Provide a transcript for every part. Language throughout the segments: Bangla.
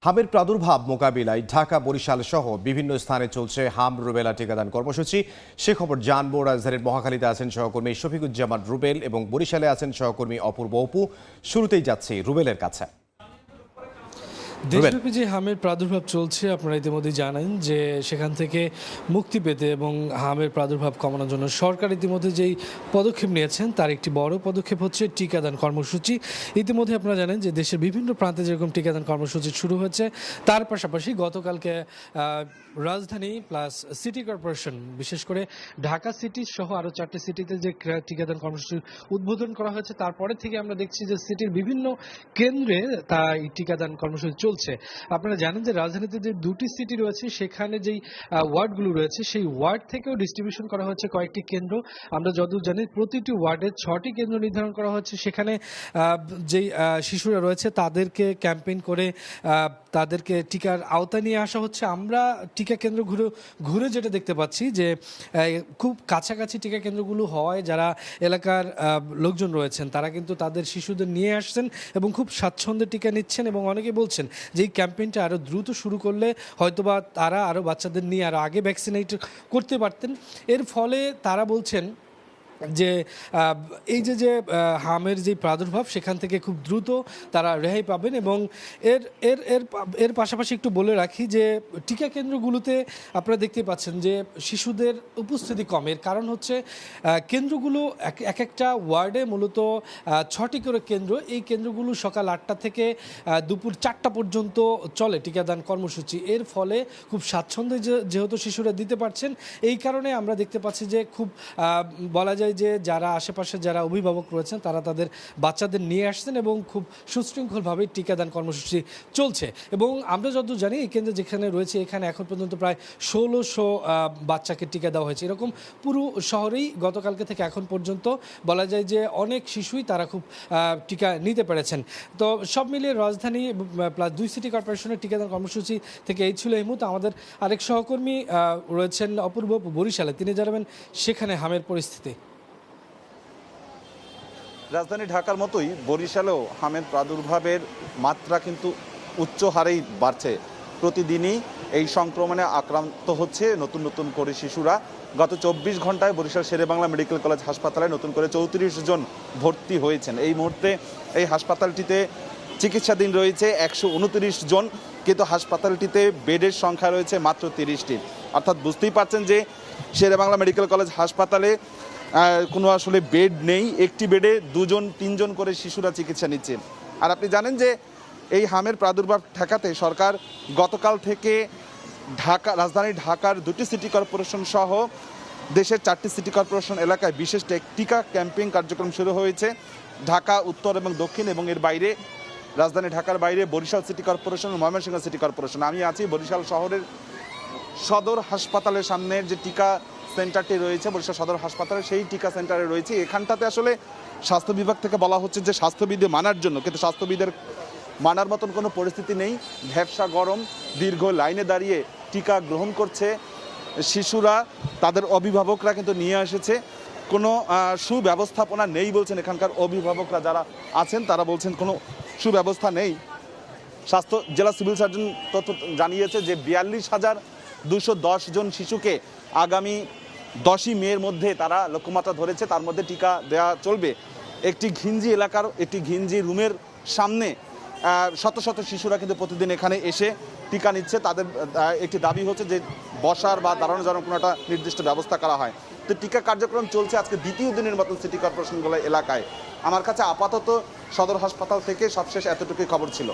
হামের প্রাদুর্ভাব মোকাবিলায় ঢাকা বরিশাল সহ বিভিন্ন স্থানে চলছে হাম রুবেলা টিকাদান কর্মসূচি। সে খবর জানবো। রাজধানীর মহাখালীতে আছেন সহকর্মী শফিকুজ্জামান রুবেল এবং বরিশালে আছেন সহকর্মী অপূর্ব অপু। শুরুতেই যাচ্ছি রুবেলের কাছে। দেশব্যাপী যে হামের প্রাদুর্ভাব চলছে আপনারা ইতিমধ্যে জানেন যে সেখান থেকে মুক্তি পেতে এবং হামের প্রাদুর্ভাব কমানোর জন্য সরকার ইতিমধ্যে যেই পদক্ষেপ নিয়েছেন তার একটি বড় পদক্ষেপ হচ্ছে টিকাদান কর্মসূচি। ইতিমধ্যে আপনারা জানেন যে দেশের বিভিন্ন প্রান্তে যেরকম টিকাদান কর্মসূচি শুরু হয়েছে, তার পাশাপাশি গতকালকে রাজধানী প্লাস সিটি কর্পোরেশন, বিশেষ করে ঢাকা সিটি সহ আরও 4টি সিটিতে যে টিকাদান কর্মসূচি উদ্বোধন করা হয়েছে, তারপরে থেকে আমরা দেখছি যে সিটির বিভিন্ন কেন্দ্রে তা এই টিকাদান কর্মসূচি চলছে। আপনারা জানেন যে রাজধানীতে যে 2টি সিটি রয়েছে সেখানে যেই ওয়ার্ডগুলো রয়েছে সেই ওয়ার্ড থেকেও ডিস্ট্রিবিউশন করা হচ্ছে কয়েকটি কেন্দ্র। আমরা যতদূর জানি প্রতিটি ওয়ার্ডে 6টি কেন্দ্র নির্ধারণ করা হচ্ছে। সেখানে যেই শিশুরা রয়েছে তাদেরকে ক্যাম্পেইন করে তাদেরকে টিকার আওতায় নিয়ে আসা হচ্ছে। আমরা টিকা কেন্দ্র ঘুরে যেটা দেখতে পাচ্ছি যে খুব কাছাকাছি টিকা কেন্দ্রগুলো হওয়ায় যারা এলাকার লোকজন রয়েছেন তারা কিন্তু তাদের শিশুদের নিয়ে আসছেন এবং খুব স্বাচ্ছন্দ্যে টিকা নিচ্ছেন এবং অনেকে বলছেন যে এই ক্যাম্পেইনটা আরও দ্রুত শুরু করলে হয়তোবা তারা আরও বাচ্চাদের নিয়ে আরও আগে ভ্যাকসিনেট করতে পারতেন। এর ফলে তারা বলছেন যে এই যে হামের যে প্রাদুর্ভাব সেখান থেকে খুব দ্রুত তারা রেহাই পাবেন। এবং এর এর এর এর পাশাপাশি একটু বলে রাখি যে টিকা কেন্দ্রগুলোতে আপনারা দেখতে পাচ্ছেন যে শিশুদের উপস্থিতি কম। এর কারণ হচ্ছে কেন্দ্রগুলো এক একটা ওয়ার্ডে মূলত 6টি করে কেন্দ্র। এই কেন্দ্রগুলো সকাল 8টা থেকে দুপুর 4টা পর্যন্ত চলে টিকাদান কর্মসূচি। এর ফলে খুব স্বাচ্ছন্দ্যে যেহেতু শিশুরা দিতে পারছেন, এই কারণে আমরা দেখতে পাচ্ছি যে খুব বলা যায় যে যারা আশেপাশে যারা অভিভাবক রয়েছেন তারা তাদের বাচ্চাদের নিয়ে আসছেন এবং খুব সুশৃঙ্খলভাবে টিকাদান কর্মসূচি চলছে। এবং আমরা যতদূর জানি এই কেন্দ্রে যেখানে রয়েছে এখানে এখন পর্যন্ত প্রায় 1600 বাচ্চাকে টিকা দেওয়া হয়েছে। এরকম পুরো শহরেই গতকালকে থেকে এখন পর্যন্ত বলা যায় যে অনেক শিশুই তারা খুব টিকা নিতে পেরেছেন। তো সব মিলিয়ে রাজধানী প্লাস 2 সিটি কর্পোরেশনের টিকাদান কর্মসূচি থেকে এই ছিল এই মুহূর্তে। আমাদের আরেক সহকর্মী রয়েছেন অপূর্ব বরিশালে, তিনি জানাবেন সেখানে হামের পরিস্থিতি। রাজধানী ঢাকার মতোই বরিশালেও হামের প্রাদুর্ভাবের মাত্রা কিন্তু উচ্চ হারেই বাড়ছে। প্রতিদিনই এই সংক্রমণে আক্রান্ত হচ্ছে নতুন নতুন করে শিশুরা। গত 24 ঘন্টায় বরিশাল শেরেবাংলা মেডিকেল কলেজ হাসপাতালে নতুন করে 34 জন ভর্তি হয়েছেন। এই মুহূর্তে এই হাসপাতালটিতে চিকিৎসাধীন রয়েছে 129 জন, কিন্তু হাসপাতালটিতে বেডের সংখ্যা রয়েছে মাত্র 30টি। অর্থাৎ বুঝতেই পারছেন যে শেরেবাংলা মেডিকেল কলেজ হাসপাতালে কোনো আসলে বেড নেই। একটি বেডে 2-3 করে শিশুরা চিকিৎসা নিচ্ছে। আর আপনি জানেন যে এই হামের প্রাদুর্ভাব ঠেকাতে সরকার গতকাল থেকে রাজধানী ঢাকার 2টি সিটি কর্পোরেশন সহ দেশের 4টি সিটি কর্পোরেশন এলাকায় বিশেষ টিকা ক্যাম্পেইন কার্যক্রম শুরু হয়েছে। ঢাকা উত্তর এবং দক্ষিণ এবং এর বাইরে রাজধানী ঢাকার বাইরে Barishal city corporation, Mymensingh city corporation. আমি আছি বরিশাল শহরের সদর হাসপাতালের সামনের যে টিকা সেন্টারটি রয়েছে বরিশাল সদর হাসপাতালে, সেই টিকা সেন্টারে রয়েছে। এখানটাতে আসলে স্বাস্থ্য বিভাগ থেকে বলা হচ্ছে যে স্বাস্থ্যবিধি মানার জন্য, কিন্তু স্বাস্থ্যবিধির মানার মতন কোনো পরিস্থিতি নেই। ভ্যাপসা গরম, দীর্ঘ লাইনে দাঁড়িয়ে টিকা গ্রহণ করছে শিশুরা। তাদের অভিভাবকরা কিন্তু নিয়ে এসেছে। কোনো সুব্যবস্থাপনা নেই বলছেন এখানকার অভিভাবকরা যারা আছেন, তারা বলছেন কোনো সুব্যবস্থা নেই। জেলা সিভিল সার্জন তথ্য জানিয়েছে যে 42,210 জন শিশুকে আগামী 10ই মের মধ্যে তারা লক্ষ্যমাত্রা ধরেছে, তার মধ্যে টিকা দেওয়া চলবে। একটি ঘিঞ্জি এলাকার একটি ঘিঞ্জি রুমের সামনে শত শত শিশুরা কিন্তু প্রতিদিন এখানে এসে টিকা নিচ্ছে। তাদের একটি দাবি হচ্ছে যে বসার বা দাঁড়ানোর জন্য কোনো একটা নির্দিষ্ট ব্যবস্থা করা হয়। তো টিকা কার্যক্রম চলছে আজকে দ্বিতীয় দিনের মতন সিটি কর্পোরেশনগুলো এলাকায়। আমার কাছে আপাতত সদর হাসপাতাল থেকে সবশেষ এতটুকুই খবর ছিল।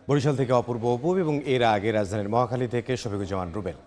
বরিশাল থেকে অপূর্ব অপু এবং এর আগে রাজধানীর মহাখালী থেকে শফিকুজ্জামান রুবেল।